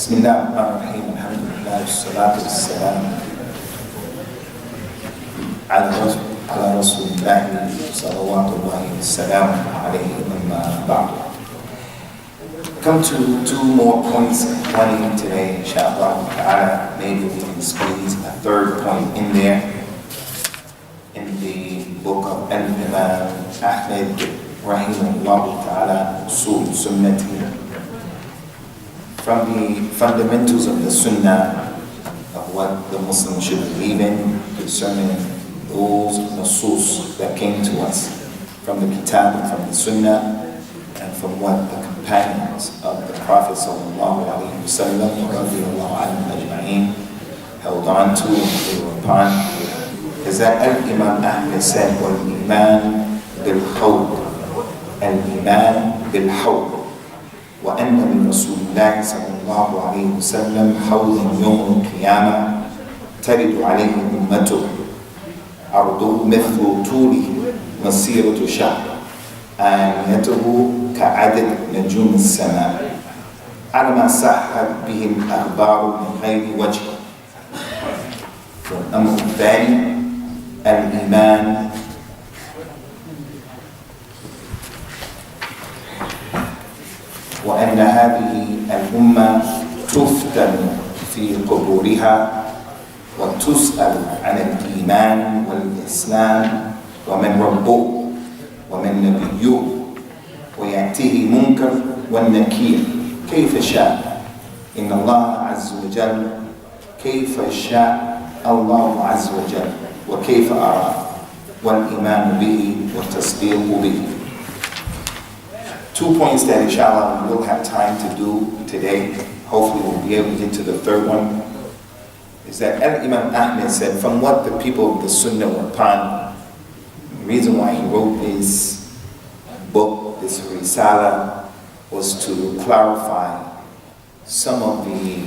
بسم الله الرحمن الرحيم الحمد لله والصلاة والسلام على رسول الله صلوات الله والسلام عليه أما بعد. Come to two more points running today, inshallah ta'ala. Maybe we can squeeze a third point in there in the book of Imam Ahmad rahimahullah ta'ala, Usool Sunnati. From the fundamentals of the Sunnah, of what the Muslim should believe in concerning those nusus that came to us from the Kitab and from the Sunnah, and from what the companions of the Prophet sallallahu alaihi wasallam held on to and they were upon, is that Imam Ahmad said, "Wal-Iman bil-Hawd, al-Iman bil-Hawd, وأن من رسول الله صلى الله عليه وسلم حوض يوم القيامة ترد عليه أمته عرضه مثل طوله مسيرة شهر آنيته كعدد نجوم السماء على ما صحت به الأخبار من غير وجه." والأمر الثاني الإيمان وأن هذه الأمة تفتن في قبورها وتسأل عن الإيمان والإسلام ومن ربه ومن نبيه ويأتيه منكر والنكير كيف شاء إن الله عز وجل كيف شاء الله عز وجل وكيف أراد والإيمان به والتصديق به. 2 points that inshallah we will have time to do today. Hopefully we'll be able to get to the third one. Is that Imam Ahmad said, from what the people of the Sunnah were upon, the reason why he wrote this book, this Risala, was to clarify some of the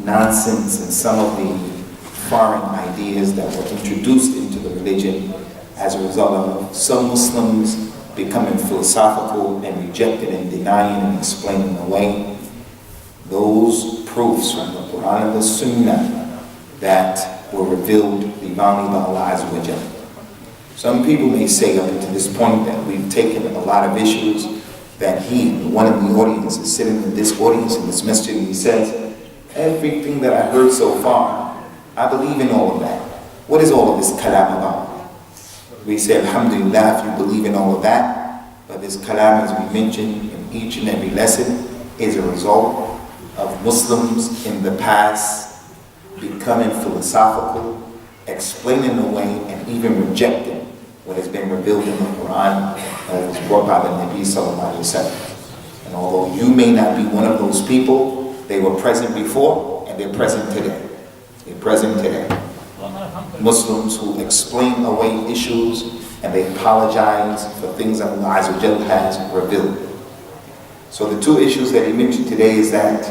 nonsense and some of the foreign ideas that were introduced into the religion as a result of some Muslims becoming philosophical and rejecting and denying and explaining away those proofs from the Quran and the Sunnah that were revealed divinely by Allah Azza wa Jalla. Some people may say up to this point that we've taken a lot of issues, that one of the audience is sitting in this audience in this masjid and he says, everything that I heard so far, I believe in all of that. What is all of this kalam about? We say, alhamdulillah, if you believe in all of that, but this kalam, as we mentioned in each and every lesson, is a result of Muslims in the past becoming philosophical, explaining away, and even rejecting what has been revealed in the Quran that was brought by the Nabi sallallahu alaihi wasallam. And although you may not be one of those people, they were present before and they're present today. They're present today. Muslims who explain away issues and they apologize for things that Allah Azza wa Jalla has revealed. So the two issues that he mentioned today is that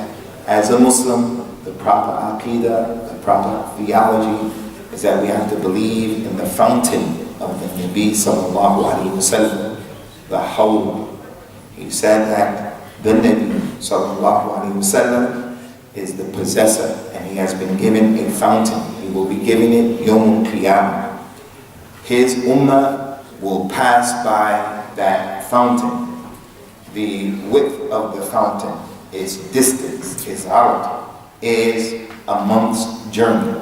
as a Muslim, the proper aqidah, the proper theology is that we have to believe in the fountain of the Nabi sallallahu alaihi wasallam, the Hawd. He said that the Nabi sallallahu alaihi wasallam is the possessor and he has been given a fountain. He will be giving it Yawm al-Qiyamah. His ummah will pass by that fountain. The width of the fountain, its distance, its arad, is a month's journey.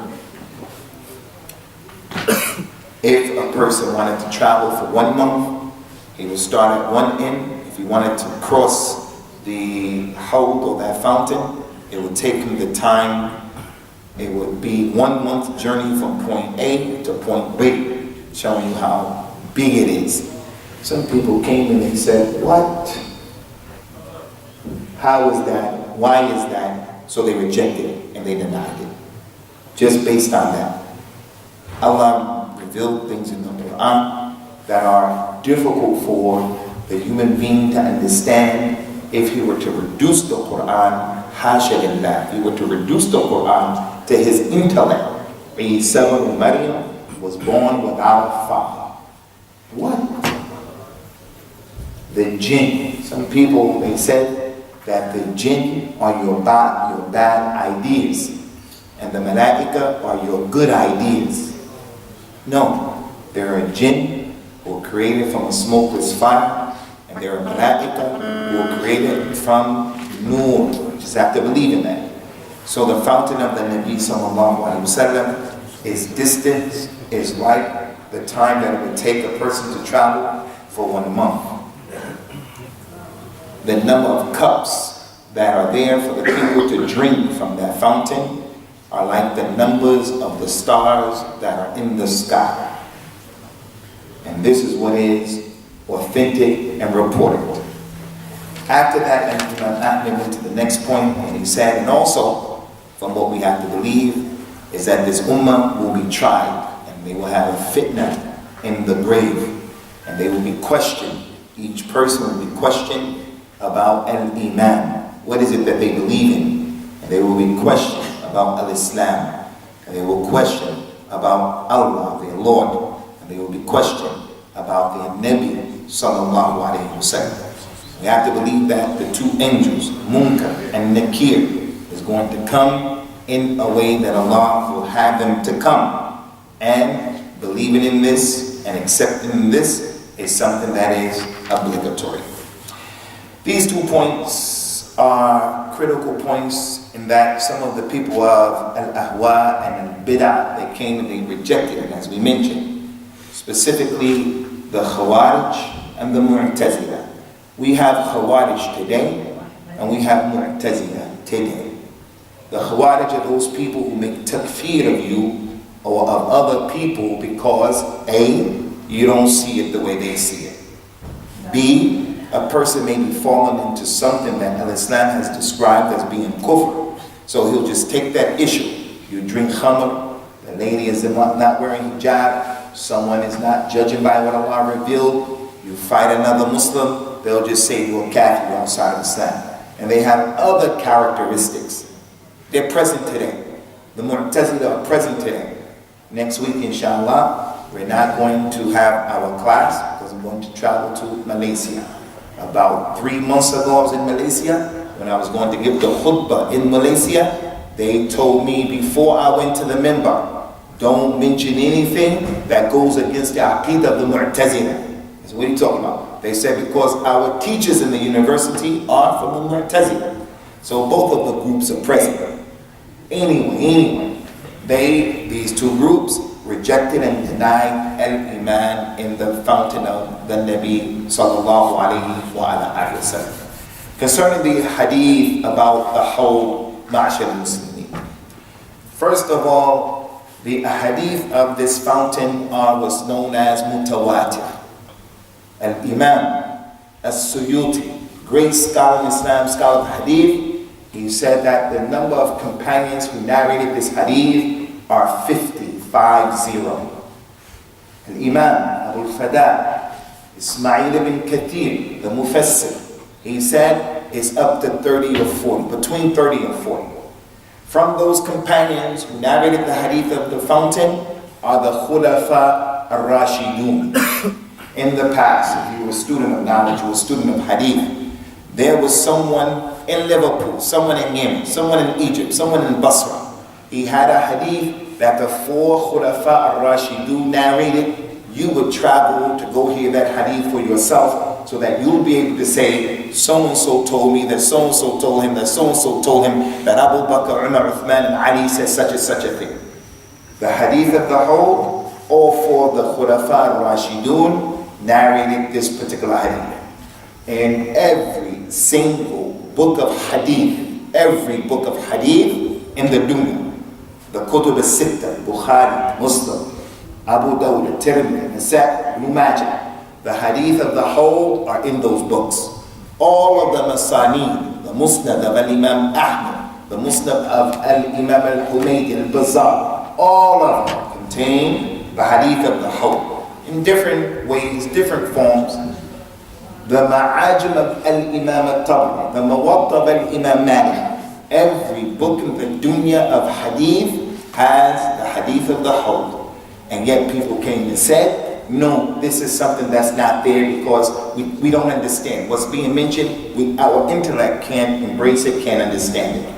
If a person wanted to travel for 1 month, he would start at one end. If he wanted to cross the Hawd or that fountain, it would take him the time. It would be 1 month journey from point A to point B, showing you how big it is. Some people came and they said, what? How is that? Why is that? So they rejected it and they denied it. Just based on that. Allah revealed things in the Quran that are difficult for the human being to understand. If he were to reduce the Quran, hasha lillah, if he were to reduce the Quran to his intellect, Isa ibn Maryam was born without a father. What? The jinn, some people, they said that the jinn are your bad ideas and the malaika are your good ideas. No, there are jinn who are created from a smokeless fire, and there are malaika who are created from nur. You just have to believe in that. So the fountain of the Nabi sallallahu alaihi wasallam is distance, is like the time that it would take a person to travel for 1 month. The number of cups that are there for the people to drink from that fountain are like the numbers of the stars that are in the sky. And this is what is authentic and reported. After that, Imam Ahmad went to the next point, and he said, and also, from what we have to believe, is that this ummah will be tried, and they will have a fitna in the grave, and they will be questioned. Each person will be questioned about al-Imam. What is it that they believe in? And they will be questioned about al-Islam. And they will question about Allah, their Lord. And they will be questioned about their Nabi sallallahu alayhi wa sallam. We have to believe that the two angels, Munkar and Nakir, is going to come in a way that Allah will have them to come. And believing in this and accepting this is something that is obligatory. These 2 points are critical points in that some of the people of al-ahwa and al-bid'ah, they came and they rejected it, as we mentioned. Specifically, the Khawarij and the Mu'tazila. We have Khawarij today, and we have Mu'tazila today. The Khawarij are those people who make takfir of you or of other people because A, you don't see it the way they see it. B, a person may be falling into something that Al-Islam has described as being kufr. So he'll just take that issue. You drink khamr, the lady is not wearing hijab, someone is not judging by what Allah revealed, you fight another Muslim, they'll just say you're a kafir, you're outside of Islam. And they have other characteristics. They're present today. The Mu'tazila are present today. Next week, inshallah, we're not going to have our class because I'm going to travel to Malaysia. About 3 months ago, I was in Malaysia. When I was going to give the khutbah in Malaysia, they told me before I went to the minbar, don't mention anything that goes against the aqeedah of the Mu'tazila. I said, what are you talking about? They said, because our teachers in the university are from the Mu'tazila. So both of the groups are present. Anyway, these 2 groups rejected and denied al-Iman in the fountain of the Nabi sallallahu alayhi wa sallam. Concerning the hadith about the whole ma'ashar al-Muslimin. First of all, the hadith of this fountain was known as mutawatir. Al-Imam as-Suyuti, great scholar in Islam, scholar of hadith, he said that the number of companions who narrated this hadith are 50. Imam Abu al-Fada, Ismail ibn Kathir, the Mufassir, he said it's up to 30 or 40, between 30 and 40. From those companions who narrated the hadith of the fountain are the Khulafa al-Rashidun. In the past, if you were a student of knowledge, you were a student of hadith, there was someone in Liverpool, someone in Yemen, someone in Egypt, someone in Basra. He had a hadith that the 4 Khulafa al-Rashidun narrated. You would travel to go hear that hadith for yourself so that you'll be able to say, so-and-so told me, that so-and-so told him, that so-and-so told him, that Abu Bakr, Umar, Uthman, and Ali said such and such a thing. The hadith of the whole, all 4 of the Khulafa al-Rashidun narrated this particular hadith. And every single book of hadith in the dunya, the Kutub al-Sitta, Bukhari, Muslim, Abu Dawud, Tirmidhi, Nasa'i, Ibn Majah, the hadith of the whole are in those books. All of the Masanid, the Musnad of Imam Ahmad, the Musnad of Imam al-Humaydi, al-Bazzar, all of them contain the hadith of the whole in different ways, different forms. The Ma'ajim of Imam al-Tabari, the Muwatta of Imam Malik, every book in the dunya of hadith has the hadith of the whole. And yet people came and said no, this is something that's not there because we don't understand. What's being mentioned, our intellect can't embrace it, can't understand it.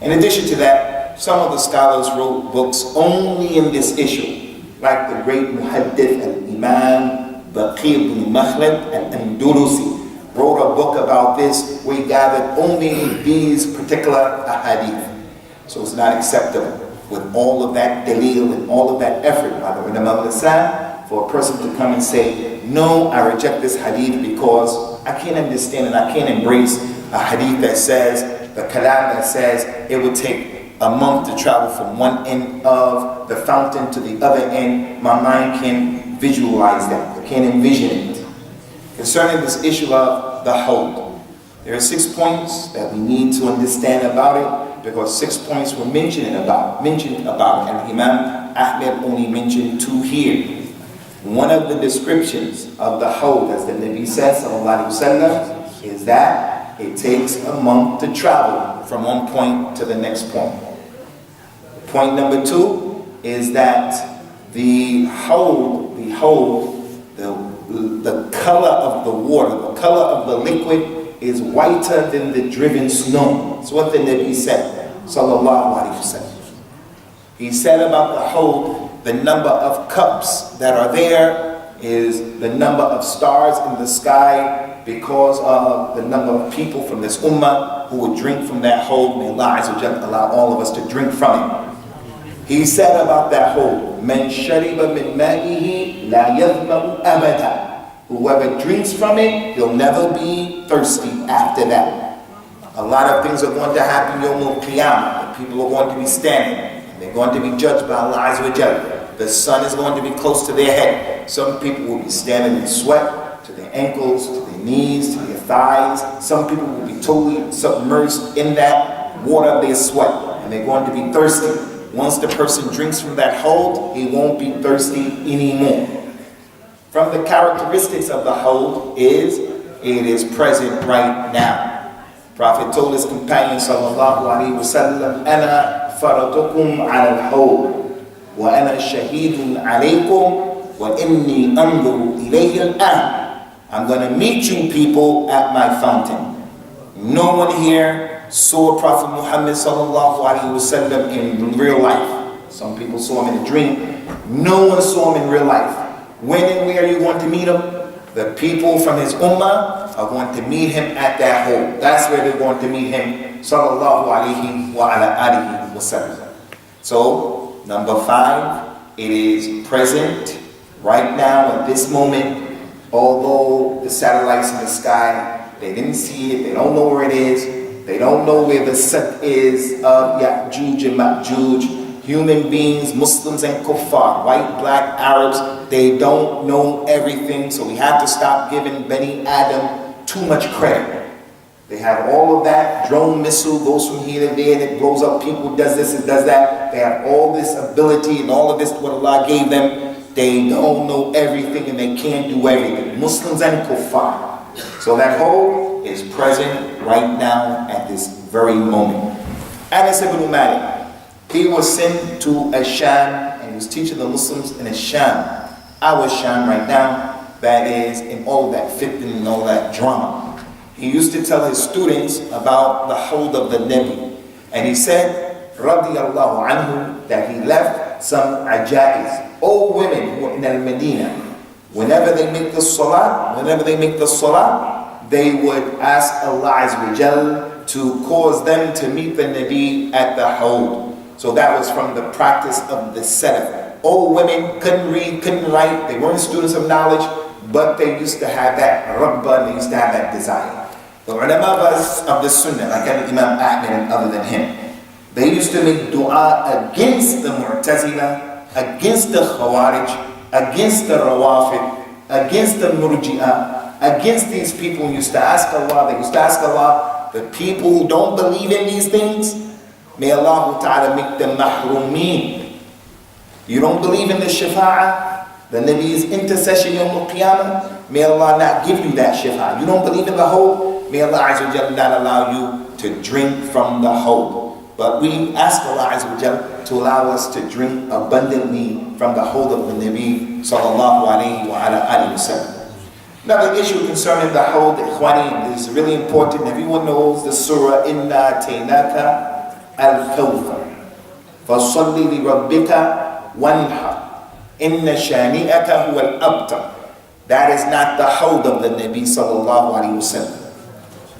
In addition to that, some of the scholars wrote books only in this issue, like the great muhaddith al-Imam Baqir ibn Makhlad al-Andalusi wrote a book about this where he gathered only these particular ahadith. So it's not acceptable with all of that dalil and all of that effort by the ulama of Islam for a person to come and say, no, I reject this hadith because I can't understand and I can't embrace a hadith that says, the kalam that says it would take a month to travel from one end of the fountain to the other end. My mind can visualize that, I can't envision it. Concerning this issue of the hawd, there are 6 points that we need to understand about it, because 6 points were mentioned about it, and Imam Ahmad only mentioned 2 here. One of the descriptions of the hawd, as the Nabi said, sallallahu alaihi wasallam, is that it takes a month to travel from one point to the next point. Point number 2 is that the hawd, the color of the water, the color of the liquid is whiter than the driven snow. That's what the Nabi said, sallallahu alaihi wasallam. He said about the hawd, the number of cups that are there is the number of stars in the sky because of the number of people from this ummah who would drink from that hawd. May Allah Azza wa Jalla allow all of us to drink from it. He said about that hawd, "Man shariba min ma'ihi la yadhma'u abada." Whoever drinks from it, he'll never be thirsty after that. A lot of things are going to happen Yawmul Qiyamah. People are going to be standing, and they're going to be judged by Allah Azza wa Jalla. The sun is going to be close to their head. Some people will be standing in sweat to their ankles, to their knees, to their thighs. Some people will be totally submerged in that water of their sweat, and they're going to be thirsty. Once the person drinks from that hawd, he won't be thirsty anymore. From the characteristics of the hawd is, it is present right now. Prophet told his companion sallallahu alaihi wasallam, "Ana faratukum ala al-hawd, wa ana shahidun alaykum, wa inni anzuru ilayhi al-an." I'm going to meet you people at my fountain. No one here saw Prophet Muhammad sallallahu alaihi wasallam in real life. Some people saw him in a dream. No one saw him in real life. When and where are you going to meet him? The people from his ummah are going to meet him at that hawd. That's where they're going to meet him, sallallahu alaihi wa ala alihi wa sallam. So, number 5, it is present right now at this moment. Although the satellites in the sky, they didn't see it, they don't know where it is, they don't know where the set is of Ya'juj and Ma'juj. Human beings, Muslims and Kuffar, white, black, Arabs, they don't know everything, so we have to stop giving Bani Adam too much credit. They have all of that. Drone missile goes from here to there, and it blows up people, does this and does that. They have all this ability and all of this, what Allah gave them. They don't know everything and they can't do everything. Muslims and Kuffar. So that hawd is present right now at this very moment. Anas ibn Malik, he was sent to Sham, and he was teaching the Muslims in Sham. Our Sham right now, that is in all that fitna and all that drama. He used to tell his students about the hawd of the Nabi. And he said, radiyallahu anhu, that he left some ajaiz, old women who were in al-Medina. Whenever they make the salah, they would ask Allah Azza wa Jal to cause them to meet the Nabi at the hawd. So that was from the practice of the Salaf. Old women couldn't read, couldn't write, they weren't students of knowledge, but they used to have that raghbah, and they used to have that desire. The ulama of the Sunnah, like Imam Ahmad and other than him, they used to make dua against the Mu'tazila, against the Khawarij, against the Rawafid, against the Murji'ah, against these people. They used to ask Allah, the people who don't believe in these things, may Allah Ta'ala make them mahrumeen. You don't believe in the shafa'ah, the Nabi's intercession Yawm al-Qiyamah, may Allah not give you that shafa'ah. You don't believe in the hawd, may Allah Azza wa Jalla not allow you to drink from the hawd. But we ask Allah Azza wa Jalla to allow us to drink abundantly from the hold of the Nabi sallallahu alayhi wa sallam. Another issue concerning the hold, Ikhwani, is really important. Everyone knows the surah, Inna Taynaka al-Kawthar. Fasalli li rabbika wanhar. Inna shani'aka huwa al-abtar. That is not the hold of the Nabi sallallahu alayhi wa sallam.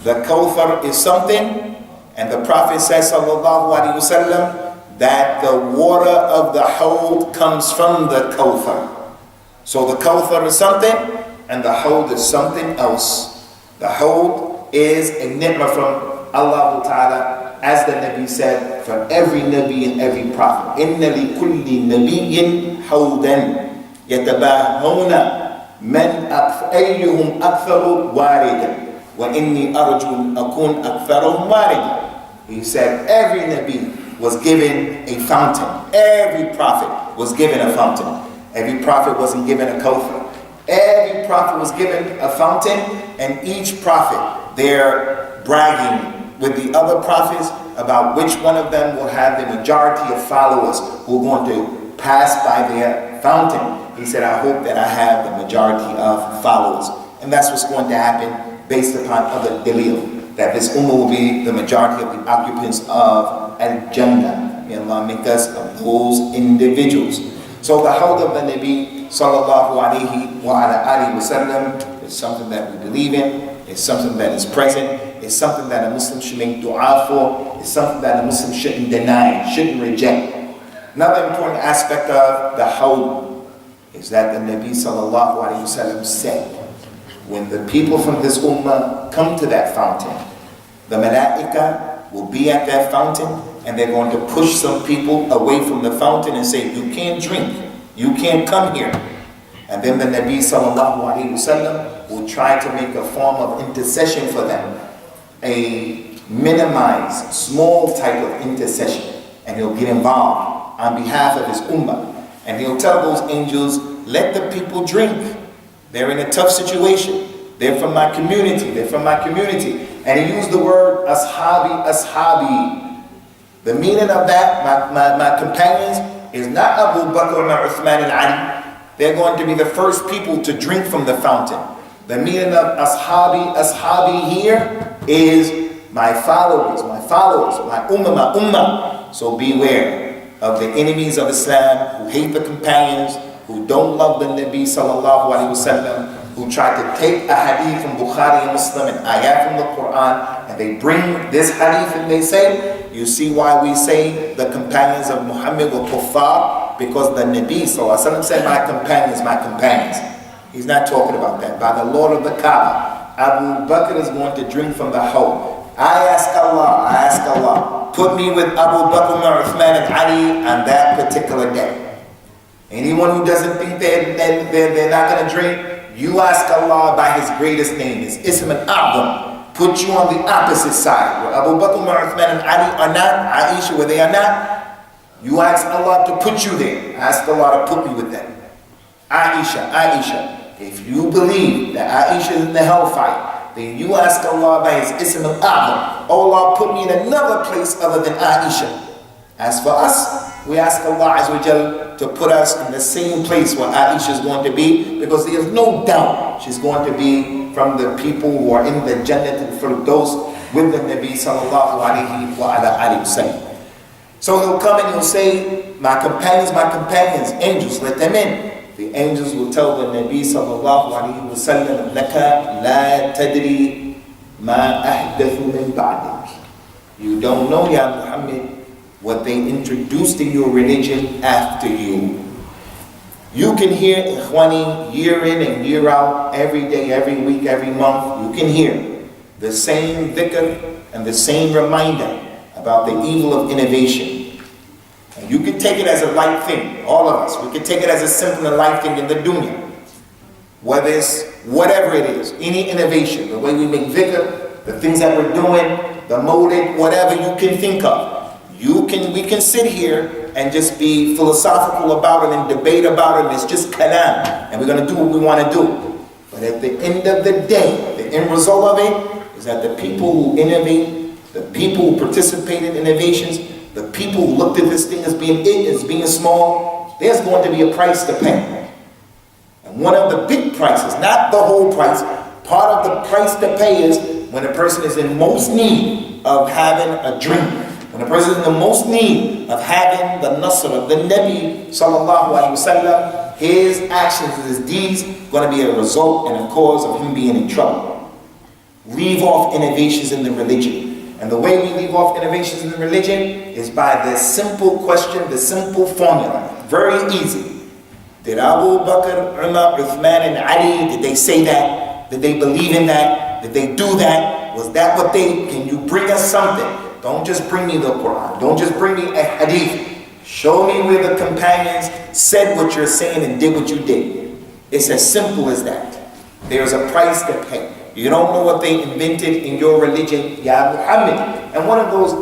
The Kawthar is something, and the Prophet says sallallahu alayhi wa sallam, that the water of the hold comes from the Kawthar. So the Kawthar is something, and the hold is something else. The hold is a ni'mah from Allah Ta'ala, as the Nabi said, for every Nabi and every Prophet. Inna li kulli nabiyyin hawdan yatabahawna man ayyuhum aktharu waridan wa inni arju akun aktharuhum waridan. He said every Nabi was given a fountain. Every Prophet was given a fountain. Every Prophet wasn't given a Kawthar. Every prophet was given a fountain, and each prophet, they're bragging with the other prophets about which one of them will have the majority of followers who are going to pass by their fountain. He said, I hope that I have the majority of followers. And that's what's going to happen based upon other dalil, that this ummah will be the majority of the occupants of Al-Jannah. May Allah make us of those individuals. So the hold of the Nabi sallallahu alayhi wa alihi wa sallam is something that we believe in, it's something that is present, it's something that a Muslim should make dua for, it's something that a Muslim shouldn't deny, shouldn't reject. Another important aspect of the hold is that the Nabi sallallahu alayhi wa sallam said, when the people from this ummah come to that fountain, the malaika will be at that fountain, and they're going to push some people away from the fountain and say, you can't drink, you can't come here. And then the Nabi sallallahu alayhi wa sallam will try to make a form of intercession for them, a minimized, small type of intercession, and he'll get involved on behalf of his ummah, and he'll tell those angels, let the people drink. They're in a tough situation. They're from my community. They're from my community. And he used the word ashabi, ashabi. The meaning of that, my companions, is not Abu Bakr, Uthman, and Ali. They're going to be the first people to drink from the fountain. The meaning of ashabi, ashabi here is my followers, my ummah, my ummah. So beware of the enemies of Islam who hate the companions, who don't love the Nabi sallallahu alayhi wa sallam, who try to take a hadith from Bukhari and Muslim and ayat from the Quran, and they bring this hadith and they say, you see why we say the companions of Muhammad were kuffar? Because the Nabi sallallahu alayhi wa sallam said, my companions, my companions. He's not talking about that. By the Lord of the Kaaba, Abu Bakr is going to drink from the hawd. I ask Allah, put me with Abu Bakr, Uthman, and Ali on that particular day. Anyone who doesn't think they're not going to drink, you ask Allah by His greatest name, His Ism al-A'zam, put you on the opposite side, where Abu Bakr, Uthman, and Ali are not, Aisha, where they are not. You ask Allah to put you there. Ask Allah to put me with them. Aisha, if you believe that Aisha is in the hellfire, then you ask Allah by His Ism al-A'zam, Allah put me in another place other than Aisha. As for us, we ask Allah Azza wa Jal to put us in the same place where Aisha is going to be, because there is no doubt she's going to be from the people who are in the Jannat al-Firdaus with the Nabi sallallahu alayhi wa sallam. So he'll come and he'll say, my companions, angels, let them in. The angels will tell the Nabi sallallahu alayhi wa sallam, laka la tadri ma ahdathu min ba'dik. You don't know, Ya Muhammad, what they introduced in your religion after you. You can hear Ikhwani year in and year out, every day, every week, every month. You can hear the same dhikr and the same reminder about the evil of innovation. And you can take it as a light thing, all of us. We can take it as a simple and light thing in the dunya. Whether it's whatever it is, any innovation, the way we make dhikr, the things that we're doing, the molded, whatever you can think of. We can sit here and just be philosophical about it and debate about it, and it's just kalam, and we're going to do what we want to do. But at the end of the day, the end result of it is that the people who innovate, the people who participate in innovations, the people who looked at this thing as being small, there's going to be a price to pay. And one of the big prices, not the whole price, part of the price to pay is when a person is in most need of having a drink, when a person is in the most need of having the nasr of the Nabi sallallahu alaihi wasallam, his actions, his deeds, going to be a result and a cause of him being in trouble. Leave off innovations in the religion. And the way we leave off innovations in the religion is by the simple question, the simple formula. Very easy. Did Abu Bakr, Umar, Uthman, and Ali, did they say that? Did they believe in that? Did they do that? Was that what they, can you bring us something? Don't just bring me the Quran. Don't just bring me a hadith. Show me where the companions said what you're saying and did what you did. It's as simple as that. There's a price to pay. You don't know what they invented in your religion, Ya Muhammad. And one of those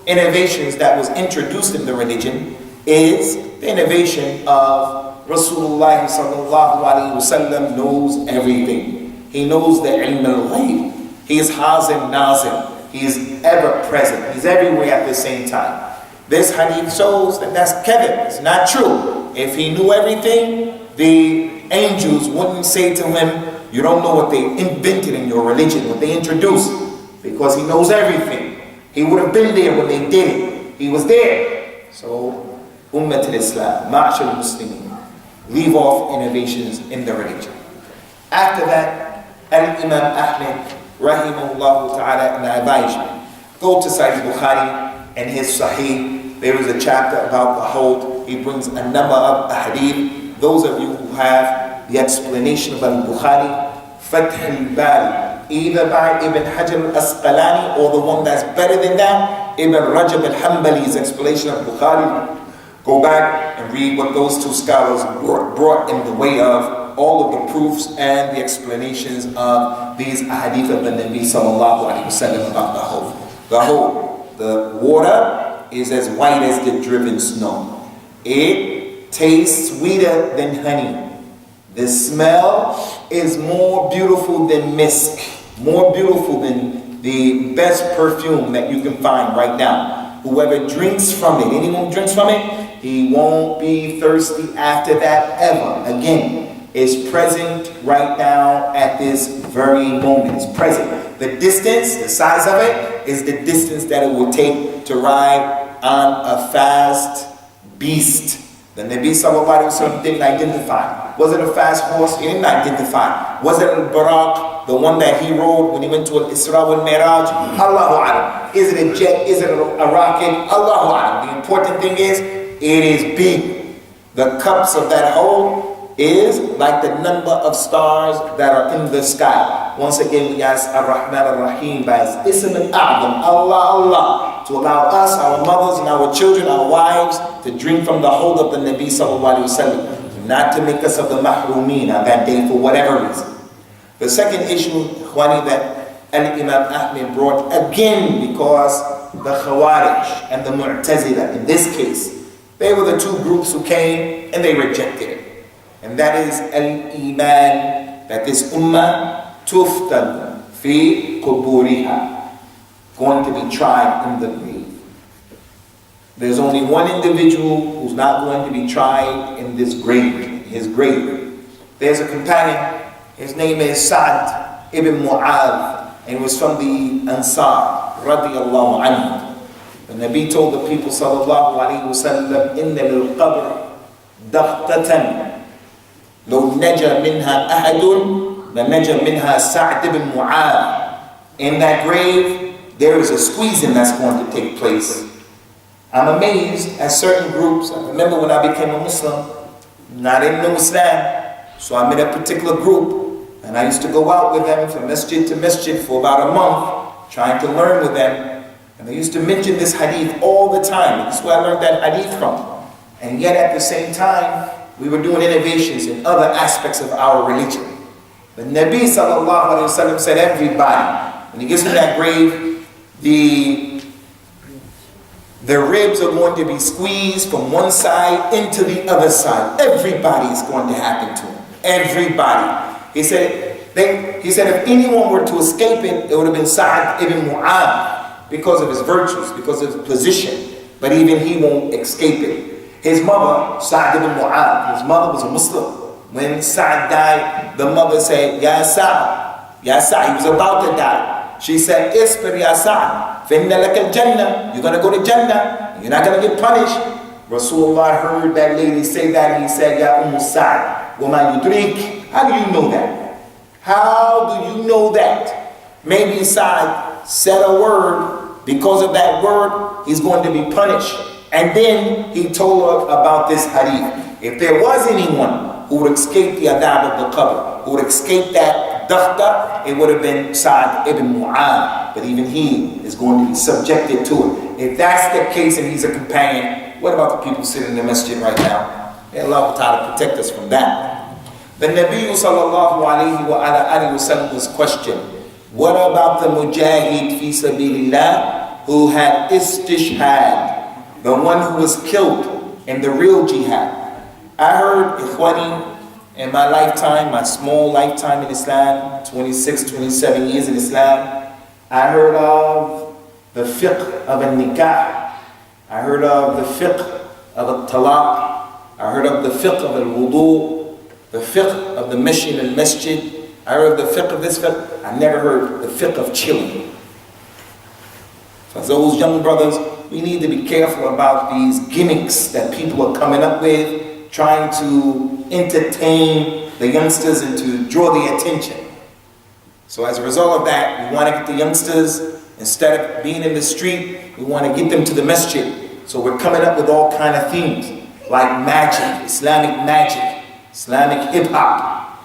innovations that was introduced in the religion is the innovation of Rasulullah sallallahu alaihi wasallam knows everything. He knows the ilm al-ghayb. He is hazim nazim. He is ever present. He's everywhere at the same time. This hadith shows that that's kadhib. It's not true. If he knew everything, the angels wouldn't say to him, you don't know what they invented in your religion, what they introduced, because he knows everything. He would have been there when they did it. He was there. So, Ummat al-Islam, Ma'ashar al-Muslimin, leave off innovations in the religion. After that, Imam Ahmad, rahimahullah ta'ala, and I advise you, go to Sahih Bukhari and his Sahih. There is a chapter about the hold. He brings a number of hadith. Those of you who have the explanation of al-Bukhari, Fath al-Bari, either by Ibn Hajar al-Asqalani or the one that's better than that, Ibn Rajab al-Hanbali's explanation of Bukhari. Go back and read what those two scholars brought in the way of all of the proofs and the explanations of these hadith of the Nabi sallallahu alaihi wasallam about the hold. The water is as white as the driven snow. It tastes sweeter than honey. The smell is more beautiful than misk, more beautiful than the best perfume that you can find right now. Whoever drinks from it, anyone who drinks from it, he won't be thirsty after that ever. Again, it's present right now at this very moment. It's present. The distance, the size of it, is the distance that it will take to ride on a fast beast. The Nabi sallallahu alaihi wasallam didn't identify. Was it a fast horse? He didn't identify. Was it al-Buraq, the one that he rode when he went to al-Isra wal-Miraj? Allahu a'lam. Is it a jet? Is it a rocket? Allahu a'lam. The important thing is, it is big. The cups of that hole is like the number of stars that are in the sky. Once again, we ask Ar-Rahman Ar-Rahim by his Ism al-A'zam, Allah, Allah, to allow us, our mothers and our children, our wives, to drink from the hold of the Nabi sallallahu alaihi wasallam, not to make us of the mahrumeen on that day for whatever reason. The second issue, Khwani, that Imam Ahmad brought, again because the Khawarij and the Mu'tazila, in this case, they were the two groups who came and they rejected it. And that is al-Iman, that this ummah tuftan fi quburiha, going to be tried in the grave. There's only one individual who's not going to be tried in this grave, his grave. There's a companion, his name is Sa'd ibn Mu'adh, and he was from the Ansar, radiyallahu anhu. The Nabi told the people, sallallahu alayhi wa sallam, inna lil-qabr daqtatan, لو نجا منها أحد لنجا منها سعد بن معاذ. In that grave, there is a squeezing that's going to take place. I'm amazed at certain groups. I remember when I became a Muslim, not in no Islam, so I'm in a particular group, and I used to go out with them from masjid to masjid for about a month, trying to learn with them. And they used to mention this hadith all the time. That's where I learned that hadith from. And yet at the same time, we were doing innovations in other aspects of our religion. The Nabi sallallahu alaihi wasallam said everybody, when he gets to that grave, the ribs are going to be squeezed from one side into the other side. Everybody is going to happen to him. Everybody. He said if anyone were to escape it, it would have been Sa'd ibn Mu'adh, because of his virtues, because of his position. but even he won't escape it. His mother, Sa'd ibn Mu'adh, his mother was a Muslim. When Sa'd died, the mother said, Ya Sa'd, Ya Sa'd, he was about to die. She said, Isbir Ya Sa'd, فَإِنَّ لَكَ الْجَنَّةِ, you're going to go to Jannah, you're not going to get punished. Rasulullah heard that lady say that, and he said, Ya Sa'd, وَمَا يُدْرِيكِ, how do you know that? How do you know that? Maybe Sa'd said a word, because of that word, he's going to be punished. And then he told her about this hadith. If there was anyone who would escape the adab of the qabr, who would escape that dakhta, it would have been Sa'd ibn Mu'adh. But even he is going to be subjected to it. If that's the case and he's a companion, what about the people sitting in the masjid right now? May Allah Ta'ala protect us from that. The Nabi sallallahu alayhi wa sallam was questioned, what about the mujahid fi sabilillah who had istishhad? The one who was killed in the real jihad. I heard, ikhwani, in my lifetime, my small lifetime in Islam, 26, 27 years in Islam, I heard of the fiqh of al-nikah. I heard of the fiqh of al-talaq. I heard of the fiqh of al-wudu, the fiqh of the mission al-masjid. I heard of the fiqh of this fiqh. I never heard the fiqh of chilling. For those young brothers, we need to be careful about these gimmicks that people are coming up with, trying to entertain the youngsters and to draw their attention. So as a result of that, we want to get the youngsters, instead of being in the street, we want to get them to the masjid. So we're coming up with all kind of themes, like magic, Islamic hip-hop,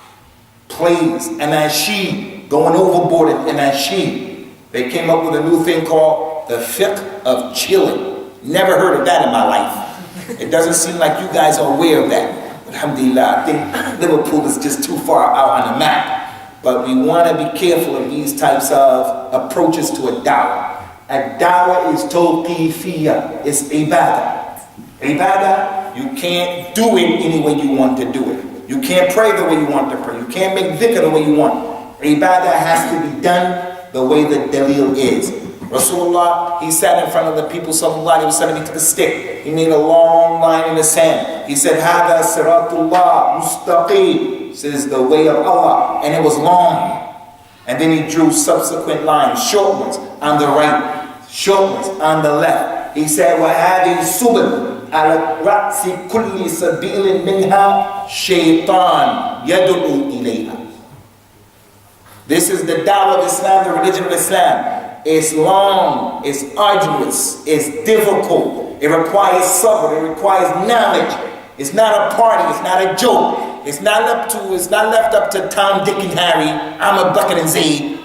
plays, anashid, going overboard in anashid. They came up with a new thing called the fiqh of chilling. Never heard of that in my life. It doesn't seem like you guys are aware of that. Alhamdulillah, I think Liverpool is just too far out on the map. But we want to be careful of these types of approaches to a dawah. A dawah is tawqifiyya, it's ibadah. Ibadah, you can't do it any way you want to do it. You can't pray the way you want to pray. You can't make dhikr the way you want. Ibadah has to be done the way the dalil is. Rasulullah, he sat in front of the people, sallallahu alayhi wa sallam, he took a stick. He made a long line in the sand. He said, Hada siratullah mustaqim. This is the way of Allah. And it was long. And then he drew subsequent lines, short ones on the right, short ones on the left. He said, وَهَذِهِ السُّبُلُ عَلَى رَأْسِ كُلِّ سَبِيلٍ مِنْهَا شَيْطَانٌ يَدْعُو إِلَيْهَا. This is the dawah of Islam, the religion of Islam. It's long, it's arduous, it's difficult. It requires sabr, it requires knowledge. It's not a party, it's not a joke. It's not left up to Tom, Dick, and Harry. I'm a bucket and Zayd.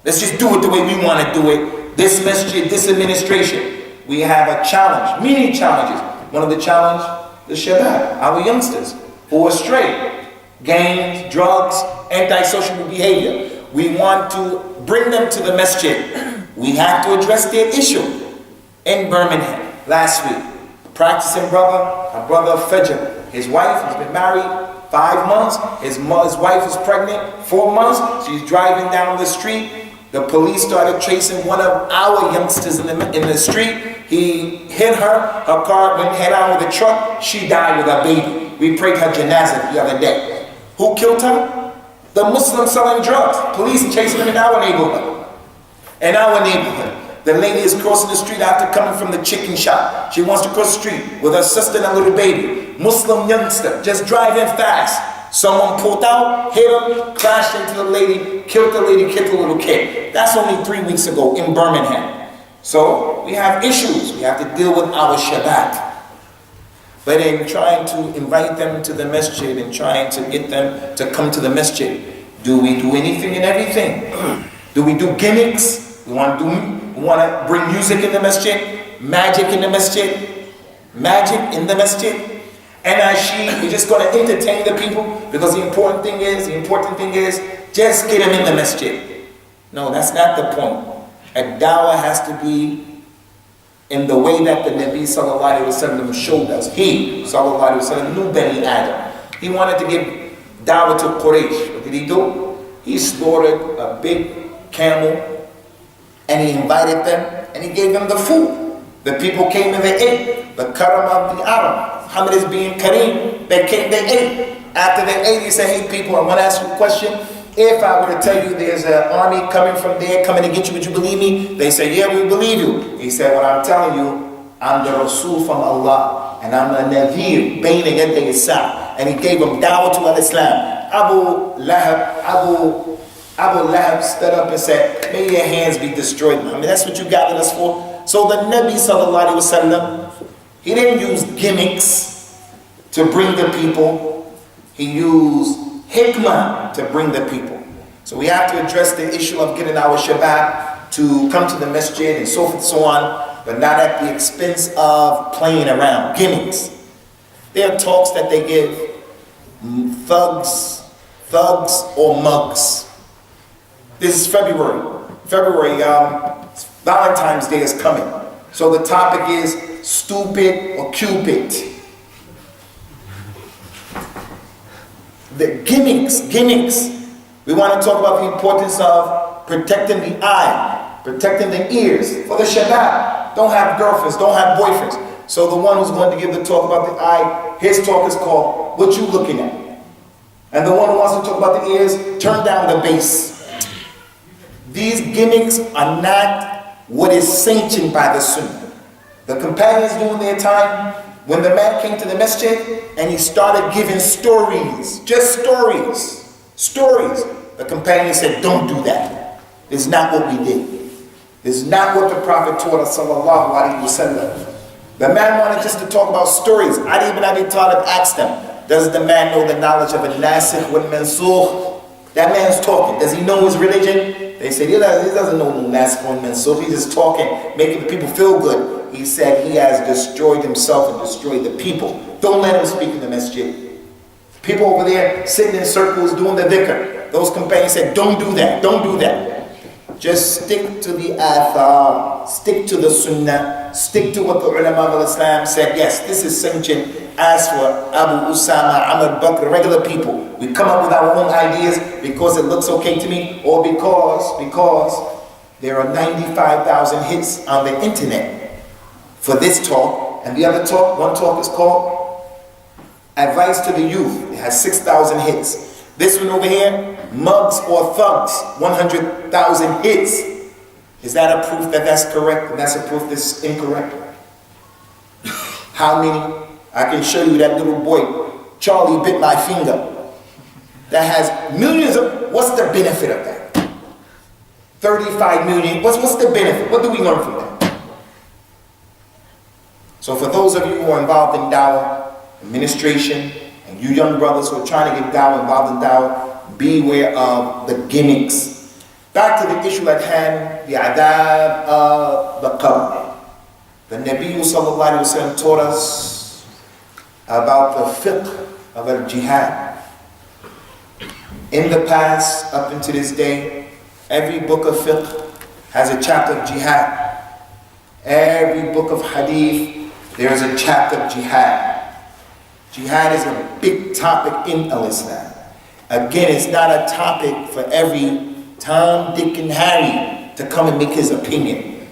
Let's just do it the way we want to do it. This masjid, this administration. We have a challenge, many challenges. One of the challenges, the shabab, our youngsters who are straight. Gangs, drugs, antisocial behavior. We want to bring them to the masjid. We have to address their issue. In Birmingham, last week, a practicing brother, a brother of Fajr, his wife has been married 5 months, his wife is pregnant 4 months, she's driving down the street, the police started chasing one of our youngsters in the street, he hit her car went head on with a truck, she died with her baby. We prayed her janazah the other day. Who killed her? The Muslims selling drugs. Police chasing them in our neighborhood. In our neighborhood. The lady is crossing the street after coming from the chicken shop. She wants to cross the street with her sister and a little baby. Muslim youngster, just driving fast. Someone pulled out, hit him, crashed into the lady, killed the little kid. That's only 3 weeks ago in Birmingham. So we have issues. We have to deal with our Shabbat. But in trying to invite them to the masjid and trying to get them to come to the masjid, do we do anything and everything? Do we do gimmicks? We want to bring music in the masjid, magic in the masjid, and we're just going to entertain the people because the important thing is just get them in the masjid. No, that's not the point. A dawah has to be in the way that the Nabi sallallahu alayhi wa sallam showed us. He sallallahu alayhi wa sallam knew Bani Adam. He wanted to give dawah to Quraysh. What did he do? He slaughtered a big camel and he invited them and he gave them the food. The people came and they ate. The karam of the Arab. Muhammad is being kareem. They came, they ate. After they ate, he said, hey people, I want to ask you a question. If I were to tell you there's an army coming from there, coming to get you, would you believe me? They say, yeah, we believe you. He said, what I'm telling you, I'm the Rasul from Allah, and I'm a Nadir, baining at Islam. And he gave him dawah to al-Islam. Abu Lahab stood up and said, may your hands be destroyed. I mean, that's what you gathered us for. So the Nabi sallallahu alaihi wasallam, he didn't use gimmicks to bring the people. He used hikmah to bring the people. So we have to address the issue of getting our shabab to come to the masjid and so forth and so on, but not at the expense of playing around, gimmicks. There are talks that they give thugs or mugs. This is February. Valentine's Day is coming. So the topic is stupid or Cupid. The gimmicks. We want to talk about the importance of protecting the eye, protecting the ears for the shabab. Don't have girlfriends, don't have boyfriends. So the one who's going to give the talk about the eye, his talk is called, What You Looking At? And the one who wants to talk about the ears, turn down the bass. These gimmicks are not what is sanctioned by the Sunnah. The companions during their time, when the man came to the masjid and he started giving stories, just stories, the companions said, don't do that. This is not what we did. This is not what the Prophet taught us, sallallahu alaihi wasallam. The man wanted just to talk about stories. Ali ibn Abi Talib asked them, does the man know the knowledge of a nasikh wal mansukh? That man's talking. Does he know his religion? They said, he doesn't know no nasikh wal mansukh. He's just talking, making the people feel good. He said he has destroyed himself and destroyed the people. Don't let him speak in the masjid. People over there sitting in circles doing the dhikr. Those companions said, don't do that, don't do that. Just stick to the athar, stick to the sunnah, stick to what the ulama of Islam said. Yes, this is sanctioned. As for Abu Usamah, Ahmad, Bakr, regular people, we come up with our own ideas because it looks okay to me, or because there are 95,000 hits on the internet for this talk, and the other talk, one talk is called Advice to the Youth. It has 6,000 hits. This one over here, Mugs or Thugs, 100,000 hits. Is that a proof that that's correct and that's a proof that's incorrect? How many? I can show you that little boy, Charlie bit my finger. That has millions of, what's the benefit of that? 35 million, what's the benefit? What do we learn from that? So for those of you who are involved in dawah, administration, and you young brothers who are trying to get dawah, involved in dawah, beware of the gimmicks. Back to the issue at hand, the adab of the qabr. The Nabi sallallahu alaihi wasallam taught us about the fiqh of al-jihad. In the past, up until this day, every book of fiqh has a chapter of jihad. Every book of hadith, there is a chapter of jihad. Jihad is a big topic in al-Islam. Again, it's not a topic for every Tom, Dick, and Harry to come and make his opinion.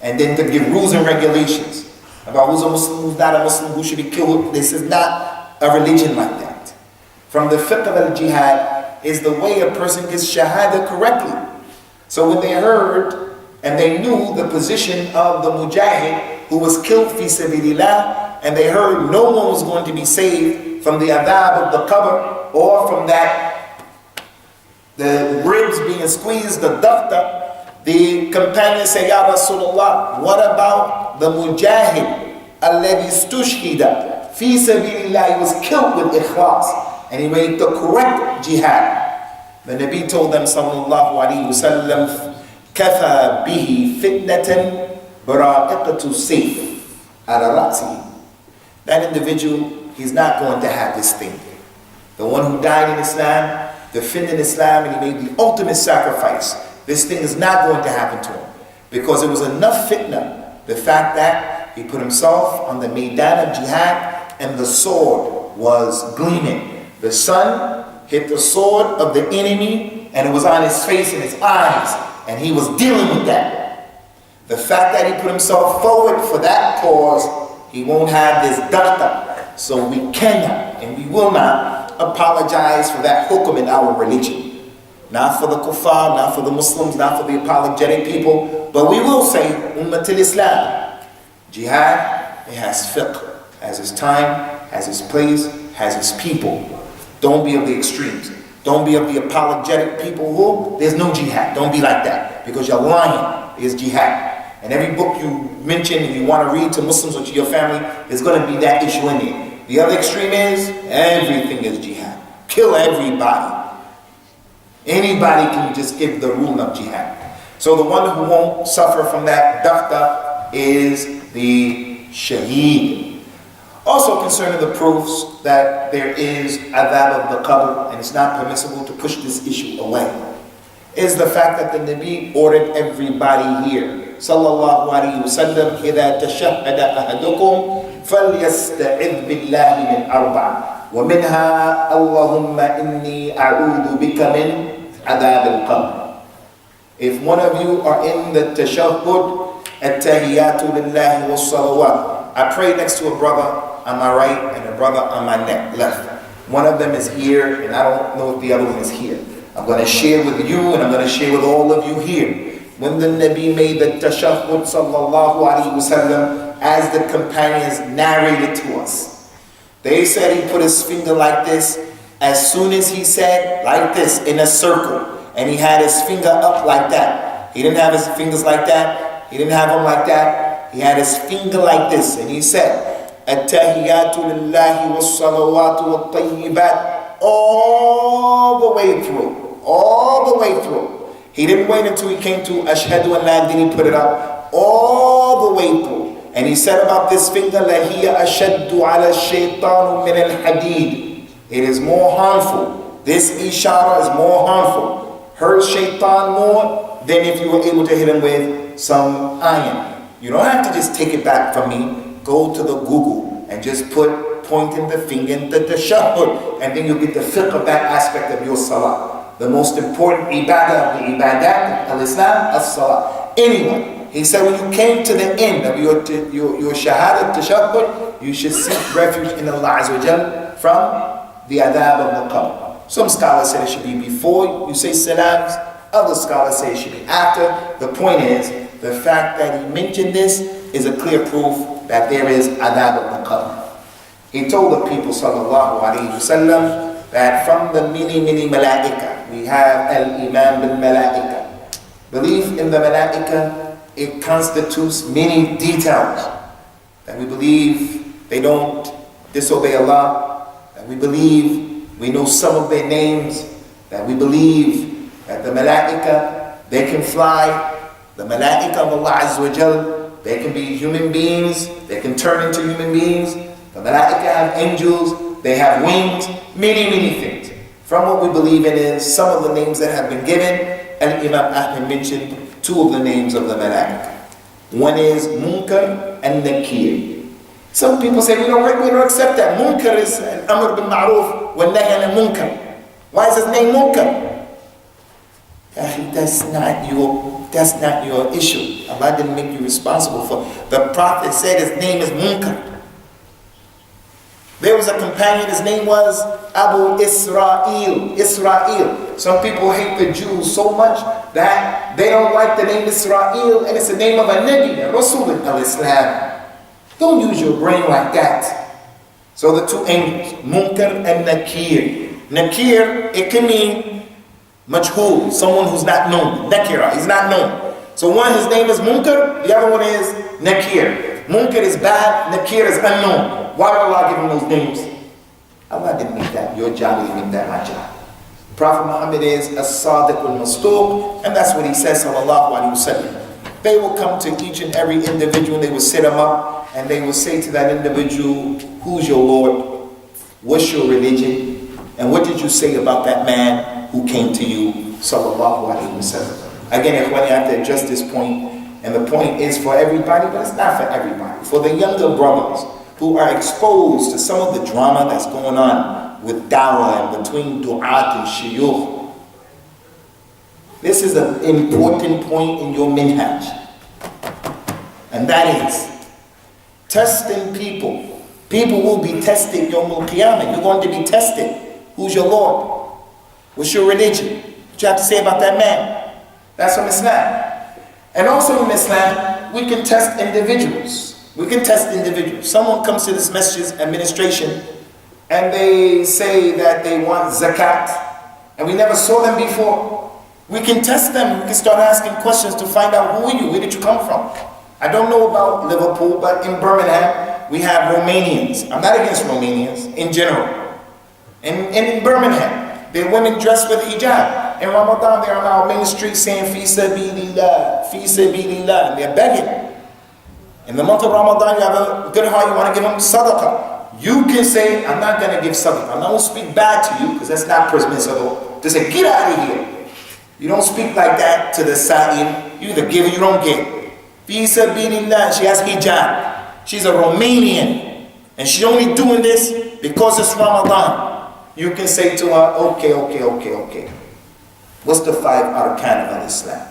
And then to give rules and regulations about who's a Muslim, who's not a Muslim, who should be killed. This is not a religion like that. From the fiqh of al-jihad is the way a person gets shahada correctly. So when they heard and they knew the position of the mujahid who was killed fi sabilillah, and they heard no one was going to be saved from the adab of the qabr or from that, the ribs being squeezed, the dafta, the companions say, Ya Rasulullah, what about the mujahid alladhi stushhida fi sabilillah? He was killed with ikhlas and he made the correct jihad. The Nabi told them sallallahu alayhi wa sallam, kafa bihi fitnatan bara'iqatu sayf ala ra'sihi. That individual, he's not going to have this thing. The one who died in Islam, defending Islam, and he made the ultimate sacrifice. This thing is not going to happen to him. Because it was enough fitna, the fact that he put himself on the Maidan of Jihad and the sword was gleaming. The sun hit the sword of the enemy and it was on his face and his eyes, and he was dealing with that. The fact that he put himself forward for that cause, he won't have this dafta. So we cannot and we will not apologize for that hukum in our religion. Not for the kuffar, not for the Muslims, not for the apologetic people, but we will say, Ummatul Islam. Jihad, it has fiqh, has its time, has its place, has its people. Don't be of the extremes. Don't be of the apologetic people who, there's no jihad. Don't be like that, because you're lying. There's jihad. And every book you mention and you want to read to Muslims or to your family, there's going to be that issue in there. The other extreme is, everything is jihad. Kill everybody. Anybody can just give the rule of jihad. So the one who won't suffer from that dafta is the shaheed. Also concerning the proofs that there is adhab of the qabr, and it's not permissible to push this issue away, is the fact that the Nabi ordered everybody here, sallallahu alayhi wa sallam, إِذَا تَشَهَّدَ أَحَدُكُمْ فَلْيَسْتَعِذْ بِاللَّهِ مِنْ أَرْبَعٍ وَمِنْهَا اللَّهُمَّ إِنِّي أَعُوذُ بِكَ مِنْ عَذَابِ الْقَبْرِ. If one of you are in the tashahhud, التَّهِيَّاتُ لِلَّهِ وَالصَّلَوَاتُ, I pray next to a brother on my right and a brother on my left. One of them is here, and I don't know if the other one is here. I'm going to share with you, and I'm going to share with all of you here. When the Nabi made the tashahhud, sallallahu alayhi wa sallam, as the companions narrated to us, they said he put his finger like this. As soon as he said, like this, in a circle, and he had his finger up like that. He didn't have his fingers like that. He didn't have them like that. He had his finger like this, and he said, التحيات لله والصلوات والطيبات, all the way through, all the way through. He didn't wait until he came to ashhadu an la, then he put it up, all the way through. And he said about this finger, لَهِيَ أَشَدُّ عَلَى الشَّيْطَانُ مِنَ الْحَدِيدِ, it is more harmful. This ishara is more harmful. Hurt shaitan more than if you were able to hit him with some iron. You don't have to just take it back from me. Go to the Google and just put pointing the finger in the tashahhud, and then you'll get the fiqh of that aspect of your salah. The most important ibadah of the ibadat of Islam, as-salah. Anyway, he said when you came to the end of your shahada tashahhud, you should seek refuge in Allah Azza wa Jal from the adhab of the qabr. Some scholars say it should be before you say salams. Other scholars say it should be after. The point is, the fact that he mentioned this is a clear proof that there is adhab of the qabr. He told the people, sallallahu alayhi wa sallam, that from the many malaika, we have al-Imam bil malaika. Belief in the malaika, it constitutes many details. That we believe they don't disobey Allah, that we believe we know some of their names, that we believe that the malaika, they can fly. The malaika of Allah Azza wa Jal, they can be human beings, they can turn into human beings. The malaika have angels, they have wings, many things. From what we believe in is some of the names that have been given, and Imam Ahmad mentioned two of the names of the malaika. One is Munkar and Nakir. Some people say we don't accept that. Munkar is an Amr bin Ma'ruf, wa Nahy anil Munkar. Why is his name Munkar? That's not your issue. Allah didn't make you responsible for it. The Prophet said his name is Munkar. There was a companion, his name was Abu Israel. Some people hate the Jews so much that they don't like the name Israel, and it's the name of a Nabi, a Rasul al-Islam. Don't use your brain like that. So the two angels, Munkar and Nakir. Nakir, it can mean majhul, someone who's not known. Nakira, he's not known. So one, his name is Munkar, the other one is Nakir. Munkar is bad, Nakir is unknown. Why did Allah give him those names? Allah didn't make that your job, He didn't make that my job. Prophet Muhammad is as-Sadiq al-Masduq, and that's what he says, sallallahu alayhi wa sallam. They will come to each and every individual, they will sit them up, and they will say to that individual, who's your Lord? What's your religion? And what did you say about that man who came to you? Sallallahu alayhi wa sallam. Again, I have to address this point, and the point is for everybody, but it's not for everybody. For the younger brothers who are exposed to some of the drama that's going on with dawah and between du'at and shuyukh. This is an important point in your minhaj. and that is testing people. People will be tested Yawm al-Qiyamah. You're going to be tested. Who's your Lord? What's your religion? What you have to say about that man? That's from Islam. And also in Islam, we can test individuals. We can test individuals. Someone comes to this masjid's administration and they say that they want zakat, and we never saw them before. We can test them. We can start asking questions to find out, who are you? Where did you come from? I don't know about Liverpool, but in Birmingham, we have Romanians. I'm not against Romanians in general. And in Birmingham, the women dress with hijab. In Ramadan, they're on our main street saying, Fi sabilillah, Fi sabilillah, and they're begging. In the month of Ramadan, you have a good heart, you want to give them sadaqah. You can say, I'm not going to give sadaqah. I'm not going to speak bad to you, because that's not permissible. To say, get out of here. You don't speak like that to the sa'il. You either give or you don't give. Fi sabilillah, she has hijab. She's a Romanian. And she's only doing this because it's Ramadan. You can say to her, okay. What's the 5 arkan of Islam?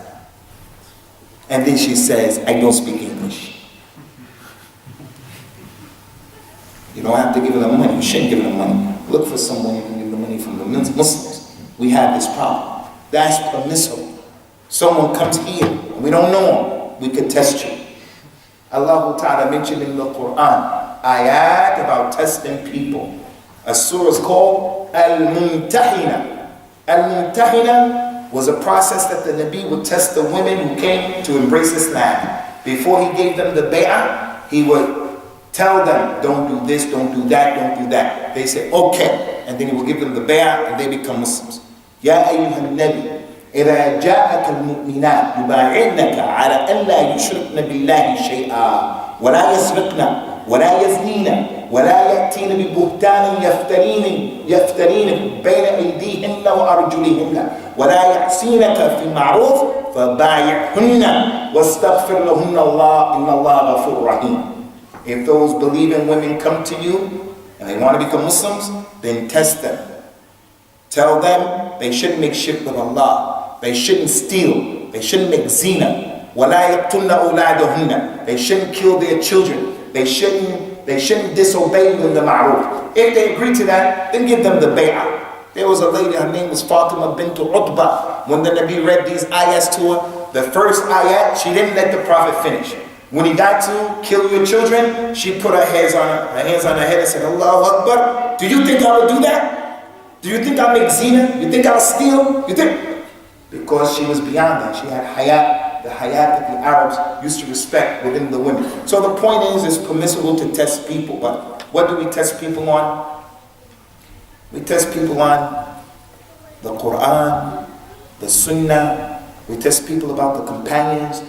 And then she says, I don't speak English. You don't have to give them money. You shouldn't give them money. Look for someone you can give the money from the Muslims. We have this problem. That's permissible. Someone comes here, and we don't know him. We can test you. Allah Ta'ala mentioned in the Quran ayat about testing people. A surah is called Al-Mumtahina. Al-Mumtahina was a process that the Nabi would test the women who came to embrace Islam. Before he gave them the bay'ah, he would tell them, don't do this, don't do that, don't do that. They say, okay. And then he will give them the bay'ah and they become Muslims. Ya ayyuhan nabi, إذا جاءك المؤمنات يبايعنك على أن لا يشركن بالله شيئا ولا يسرقن ولا يزنين ولا يأتين ببهتان يفترين بين أيديهن وأرجلهن ولا يعصينك في معروف فبايعهن واستغفر لهن الله إن الله غفور رحيم. If those believing women come to you and they want to become Muslims, then test them. Tell them they shouldn't make shirk with Allah. They shouldn't steal. They shouldn't make zina. وَلَا يَقْتُلْنَ أَوْلَادَهُنَّ. They shouldn't kill their children. They shouldn't disobey in the ma'ruf. If they agree to that, then give them the bay'ah. There was a lady, her name was Fatima bint Utbah. When the Nabi read these ayats to her, the first ayat, she didn't let the Prophet finish. When he got to kill your children, she put her hands on her head and said, Allahu Akbar. Do you think I will do that? Do you think I'll make zina? You think I'll steal? You think? Because she was beyond that. She had hayat, the hayat that the Arabs used to respect within the women. So the point is, it's permissible to test people. But what do we test people on? We test people on the Quran, the Sunnah. We test people about the companions.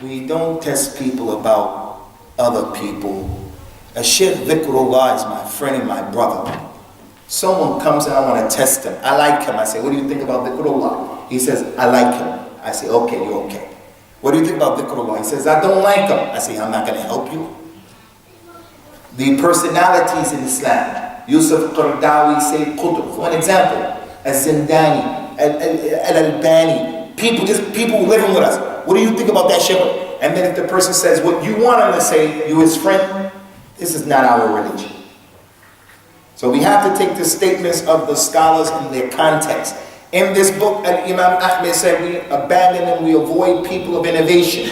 We don't test people about other people. A Shaykh Dhikrullah is my friend and my brother. Someone comes and I want to test him. I like him. I say, what do you think about Dhikrullah? He says, I like him. I say, okay, you're okay. What do you think about Dhikrullah? He says, I don't like him. I say, I'm not going to help you. The personalities in Islam. Yusuf Qardawi, Sayyid Qutb. For an example, Al-Zindani, Al-Albani. People living with us. What do you think about that shepherd? And then if the person says what you want him to say, you his friend, this is not our religion. So we have to take the statements of the scholars in their context. In this book, Imam Ahmad said we abandon and we avoid people of innovation.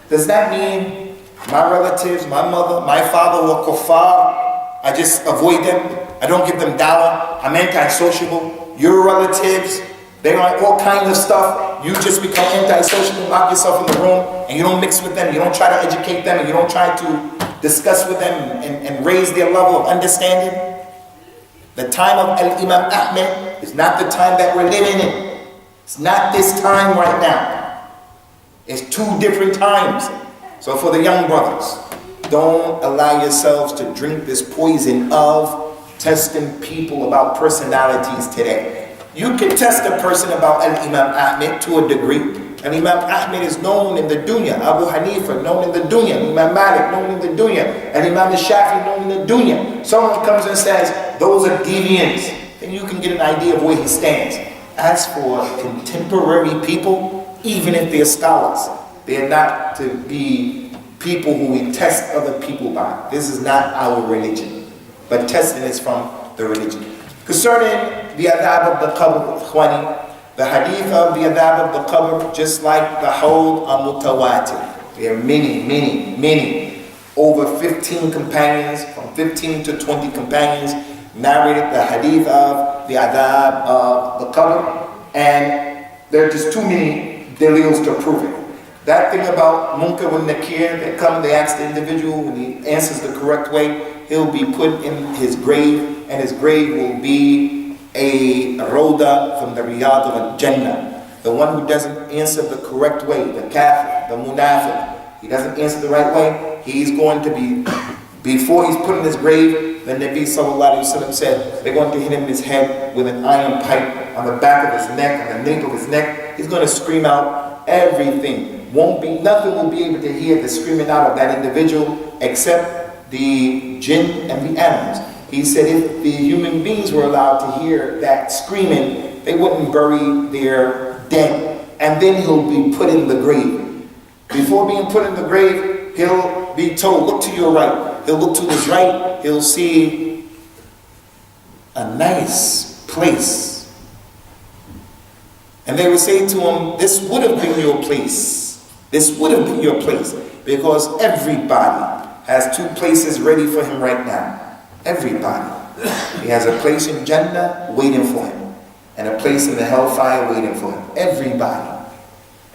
Does that mean my relatives, my mother, my father were kuffar? I just avoid them? I don't give them dawah? I'm antisociable? Your relatives, they like all kinds of stuff. You just become antisocial, lock yourself in the room, and you don't mix with them. You don't try to educate them, and you don't try to discuss with them and raise their level of understanding. The time of Imam Ahmad is not the time that we're living in. It's not this time right now. It's two different times. So for the young brothers, don't allow yourselves to drink this poison of testing people about personalities today. You can test a person about Imam Ahmad to a degree. And Imam Ahmad is known in the dunya. Abu Hanifa known in the dunya. Imam Malik known in the dunya. And Imam Shafi known in the dunya. Someone comes and says, those are deviants. Then you can get an idea of where he stands. As for contemporary people, even if they're scholars, they're not to be people who we test other people by. This is not our religion, but testing is from the religion. Concerning the adab of the qabr, ikhwani, the hadith of the adab of the qabr, just like the hawd, are mutawatir. There are many, over 15 companions, from 15 to 20 companions, narrated the hadith of the adab of the qabr, and there are just too many dalils to prove it. That thing about munkar and nakir, they come, they ask the individual, when he answers the correct way, he'll be put in his grave, and his grave will be a roda from the riyad of al-Jannah. The one who doesn't answer the correct way, the kafir, the munafiq, he doesn't answer the right way, he's going to be, before he's put in his grave, the Nabi sallallahu alayhi wa sallam said, they're going to hit him in his head with an iron pipe on the back of his neck, on the nape of his neck. He's going to scream out everything. Nothing will be able to hear the screaming out of that individual except the jinn and the animals. He said if the human beings were allowed to hear that screaming, they wouldn't bury their dead. And then he'll be put in the grave. Before being put in the grave, he'll be told, look to your right. He'll look to his right, he'll see a nice place. And they would say to him, this would have been your place. This would have been your place, because everybody has two places ready for him right now. Everybody. He has a place in Jannah waiting for him, and a place in the hellfire waiting for him. Everybody.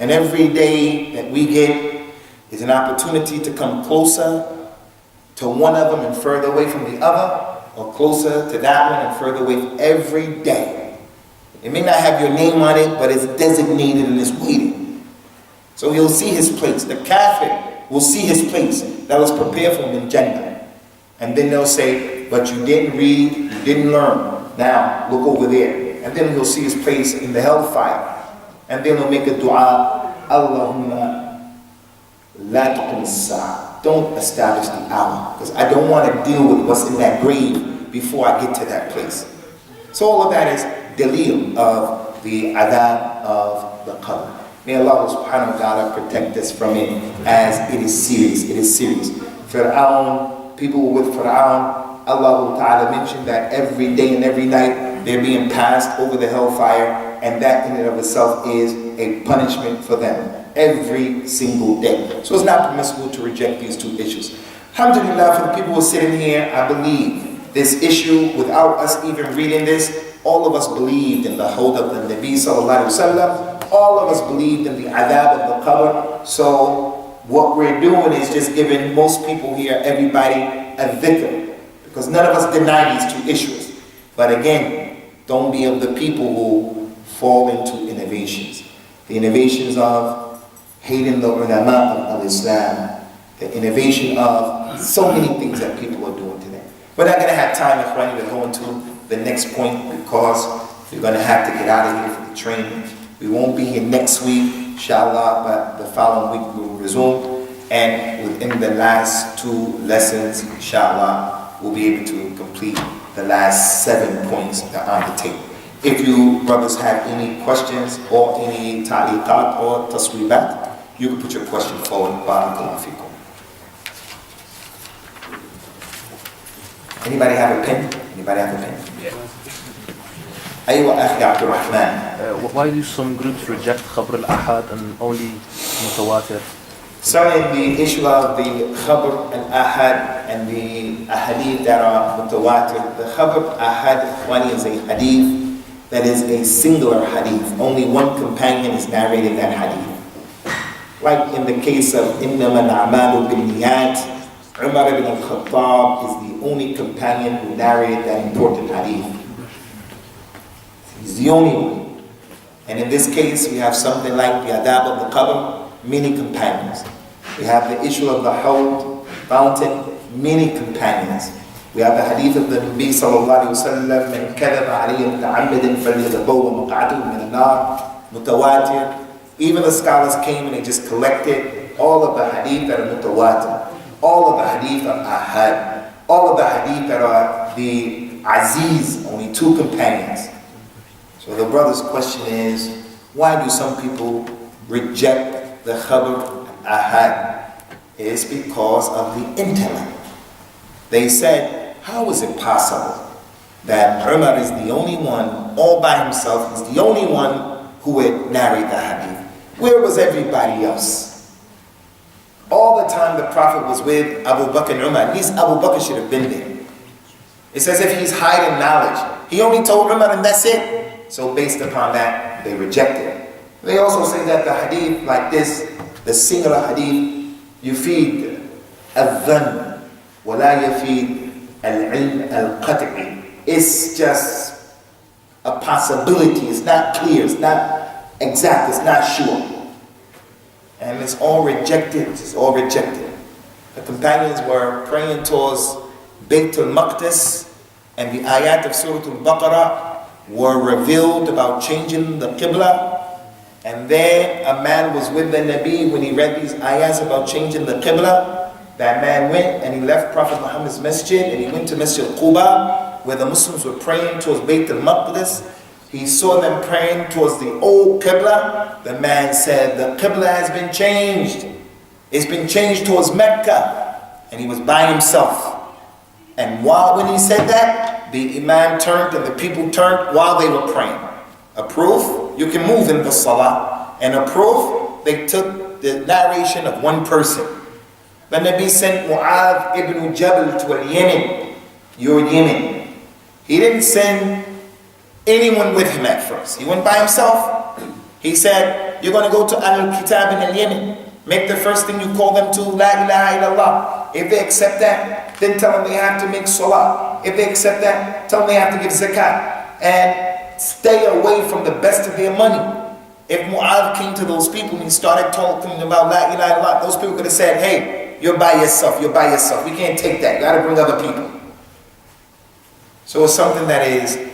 And every day that we get is an opportunity to come closer to one of them and further away from the other, or closer to that one and further away every day. It may not have your name on it, but it's designated and it's waiting. So he'll see his place. The kafir will see his place that was prepared for him in Jannah. And then they'll say, but you didn't read, you didn't learn. Now, look over there. And then he'll see his place in the hellfire. And then he'll make a dua, Allahumma la tuqim as-sa'a. Don't establish the hour, because I don't want to deal with what's in that grave before I get to that place. So all of that is dalil of the adab of the qabr. May Allah subhanahu wa ta'ala protect us from it, as it is serious. It is serious. Fir'aun, people with Fir'aun, Allah ta'ala mentioned that every day and every night they're being passed over the hellfire, and that in and of itself is a punishment for them every single day. So it's not permissible to reject these two issues. Alhamdulillah, for the people who are sitting here, I believe this issue, without us even reading this, all of us believed in the hold of the Nabi sallallahu alayhi wa sallam. All of us believed in the adab of the qabr. So what we're doing is just giving most people here, everybody, a dhikr, because none of us deny these two issues. But again, don't be of the people who fall into innovations. The innovations of hating the ulama of Islam, the innovation of so many things that people are doing today. We're not going to have time, ikhwani, to go into the next point, because we're going to have to get out of here for the training. We won't be here next week, inshallah, but the following week we will resume. And within the last two lessons, inshallah, we'll be able to complete the last 7 points that are on the table. If you brothers have any questions or any ta'liqat or tasweebat, you can put your question forward. Barakallahu feekum. Anybody have a pen? Anybody have a pen? Yeah. Aywa akhi Abdul Rahman. Why do some groups reject khabr al-ahad and only mutawatir? Concerning the issue of the khabr al-ahad and the ahadith that are mutawatir, the khabr al-ahad is a hadith that is a singular hadith. Only one companion is narrating that hadith. Like in the case of إِنَّمَا الْأَعْمَالُ بِالنِّيَّاتِ, Umar ibn al-Khattab is the only companion who narrated that important hadith. He's the only one. And in this case, we have something like the adab of the qabr, many companions. We have the issue of the hawd, fountain, many companions. We have the hadith of the Nabi sallallahu alayhi wa sallam, مَنْ كَذَبَ عَلَيْهِ مُتَعَمِّدٍ فَلْيَتَبَوَّأْ مَقْعَدَهُ مِنَ النَّارِ. Mutawatir. Even the scholars came and they just collected all of the hadith that are mutawatir, all of the hadith are ahad, all of the hadith that are the aziz, only two companions. So the brother's question is, why do some people reject the khabr ahad? is because of the intellect. They said, how is it possible that Umar is the only one, all by himself, is the only one who would narrate the hadith? Where was everybody else? All the time the Prophet was with Abu Bakr and Umar. At least Abu Bakr should have been there. It's as if he's hiding knowledge. He only told Umar and that's it. So based upon that, they rejected it. They also say that the hadith like this, the singular hadith, يفيد الظن ولا يفيد العلم القطعي. It's just a possibility. It's not clear. It's not exact. It's not sure. And it's all rejected. It's all rejected. The companions were praying towards Bayt al-Maqdis, and the ayat of Surah Al-Baqarah were revealed about changing the Qibla. And then a man was with the Nabi when he read these ayahs about changing the Qibla. That man went and he left Prophet Muhammad's masjid and he went to Masjid Quba, where the Muslims were praying towards Bayt al-Maqdis. He saw them praying towards the old Qibla. The man said, the Qibla has been changed. It's been changed towards Mecca. And he was by himself. And when he said that, the Imam turned and the people turned while they were praying. A proof, you can move in the Salah. And a proof, they took the narration of one person. The Nabi sent Mu'adh ibn Jabal to Yemen. You're Yemen. He didn't send anyone with him at first. He went by himself. He said, you're going to go to Al-Kitab in Yemen. Make the first thing you call them to, La ilaha illallah. If they accept that, then tell them they have to make salah. If they accept that, tell them they have to give zakat. And stay away from the best of their money. If Mu'adh came to those people and he started talking about La ilaha illallah, those people could have said, hey, you're by yourself, you're by yourself. We can't take that. You got to bring other people. So it's something that is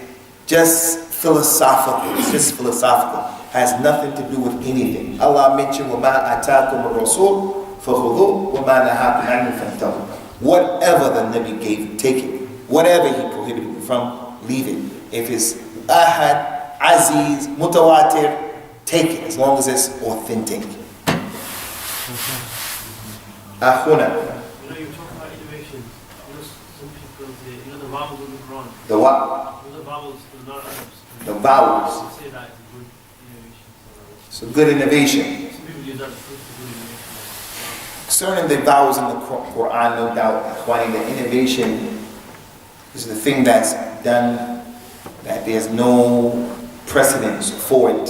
just philosophical. It's just philosophical. Has nothing to do with anything. Allah mentioned, وَمَا أَتَاكُمُ الرَّسُولُ فَخُذُوهُ وَمَا نَهَاكُمْ عَنْهُ فَانْتَهُوا. Whatever the Nabi gave, take it. Whatever he prohibited you from, leave it. If it's ahad, aziz, mutawatir, take it, as long as it's authentic. Akhuna. You're talking about innovation. Some people say, the vowels in the Quran. The what? The vowels, the non-Arabs. The vowels. Say that it's a good innovation. It's a good innovation. Some people use that as proof of good innovation. Concerning the vowels in the Quran, no doubt, Ikhwani, the innovation is the thing that's done, that there's no precedence for it,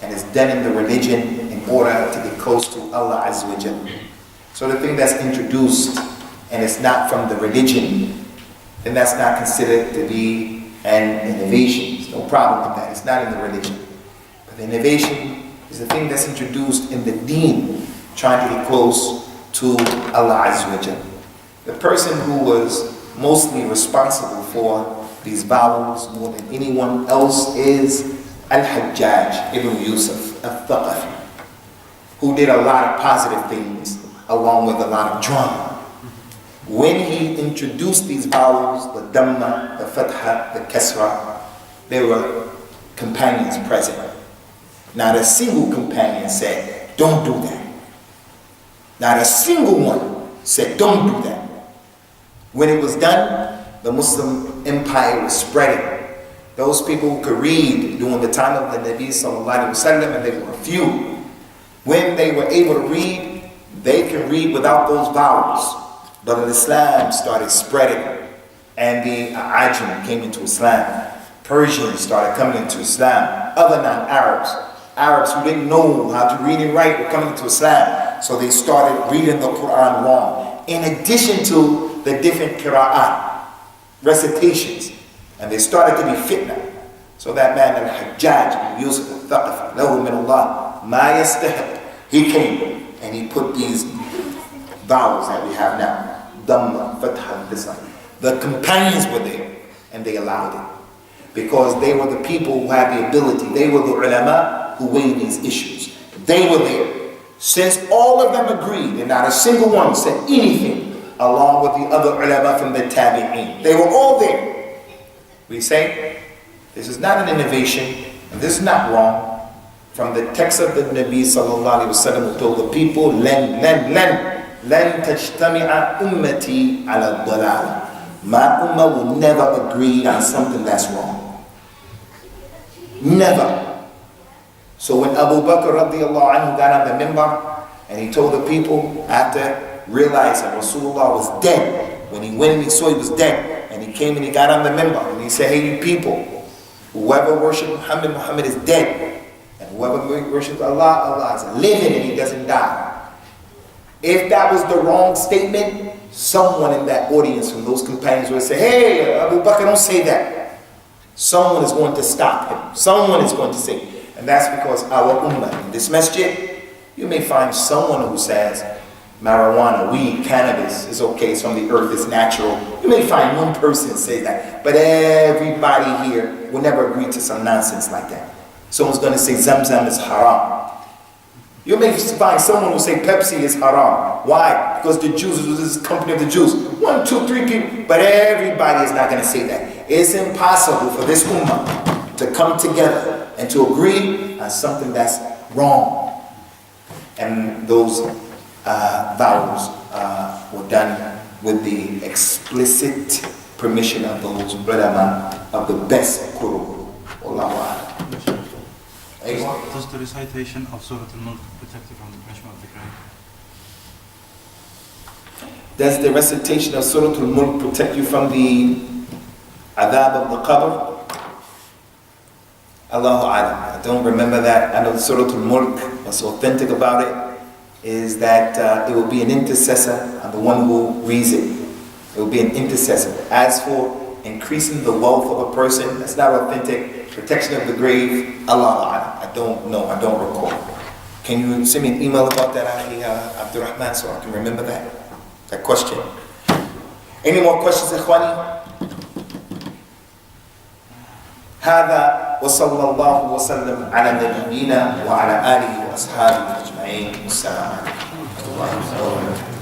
and it's done in the religion in order to get close to Allah Azza wa Jalla. So the thing that's introduced and it's not from the religion, then that's not considered to be an innovation. There's no problem with that. It's not in the religion. But the innovation is the thing that's introduced in the deen, trying to get close to Allah Azza wa Jalla. The person who was mostly responsible for these vowels more than anyone else is Al-Hajjaj ibn Yusuf Ath Thahabi, who did a lot of positive things along with a lot of drama. When he introduced these vowels, the Dhamma, the Fatha, the Kasra, there were companions present. Not a single companion said, don't do that. Not a single one said, don't do that. When it was done, the Muslim empire was spreading. Those people who could read during the time of the Nabi sallallahu alaihi wasallam, and they were few. When they were able to read, they can read without those vowels. But Islam started spreading, and the Ajam came into Islam. Persians started coming into Islam. Other non-Arabs, Arabs who didn't know how to read and write, were coming into Islam. So they started reading the Quran wrong, in addition to the different qira'at, recitations. And they started to be fitna. So that man, Al-Hajjaj, Yusuf Al-Thaqafi, lahu min Allah, ma yastahiq, he came and he put these vowels that we have now. Dhamma, Fatha, this one. The companions were there and they allowed it. Because they were the people who had the ability. They were the ulama who weighed these issues. They were there. Since all of them agreed and not a single one said anything along with the other ulama from the tabi'een. They were all there. We say, this is not an innovation and this is not wrong. From the text of the Nabi sallallahu alaihi wasallam who told the people, len. لن تجتمع أمتي على الضلال. My ummah will never agree on something that's wrong. Never. So when Abu Bakr radiallahu anhu got on the minbar and he told the people after realizing Rasulullah was dead, when he went and he saw he was dead, and he came and he got on the minbar and he said, hey you people, whoever worships Muhammad, Muhammad is dead. And whoever worships Allah, Allah is living and he doesn't die. If that was the wrong statement, someone in that audience from those companions would say, hey, Abu Bakr, don't say that. Someone is going to stop him. Someone is going to say. And that's because our ummah, in this masjid, you may find someone who says marijuana, weed, cannabis is okay, it's from the earth, it's natural. You may find one person say that. But everybody here will never agree to some nonsense like that. Someone's going to say Zamzam is haram. You may find someone who say Pepsi is haram. Why? Because the Jews, this is the company of the Jews. 1, 2, 3 people. But everybody is not going to say that. It's impossible for this ummah to come together and to agree on something that's wrong. And those vows were done with the explicit permission of those ulama of the best Qur'an. Allahu A'lam. Does the recitation of Surah Al-Mulk protect you from the punishment of the grave? Does the recitation of Surah Al-Mulk protect you from the adhab of the qabr? Allahu A'lam. I don't remember that. I know Surah Al-Mulk, what's authentic about it is that it will be an intercessor on the one who reads it. It will be an intercessor. As for increasing the wealth of a person, that's not authentic. Protection of the grave, Allah, I don't know, I don't recall. Can you send me an email about that, Abdurrahman, so I can remember that question? Any more questions, Ikhwani? هذا وصلى الله وسلم على نبينا وعلى آله وأصحابه أجمعين. السلام عليكم ورحمة الله وبركاته.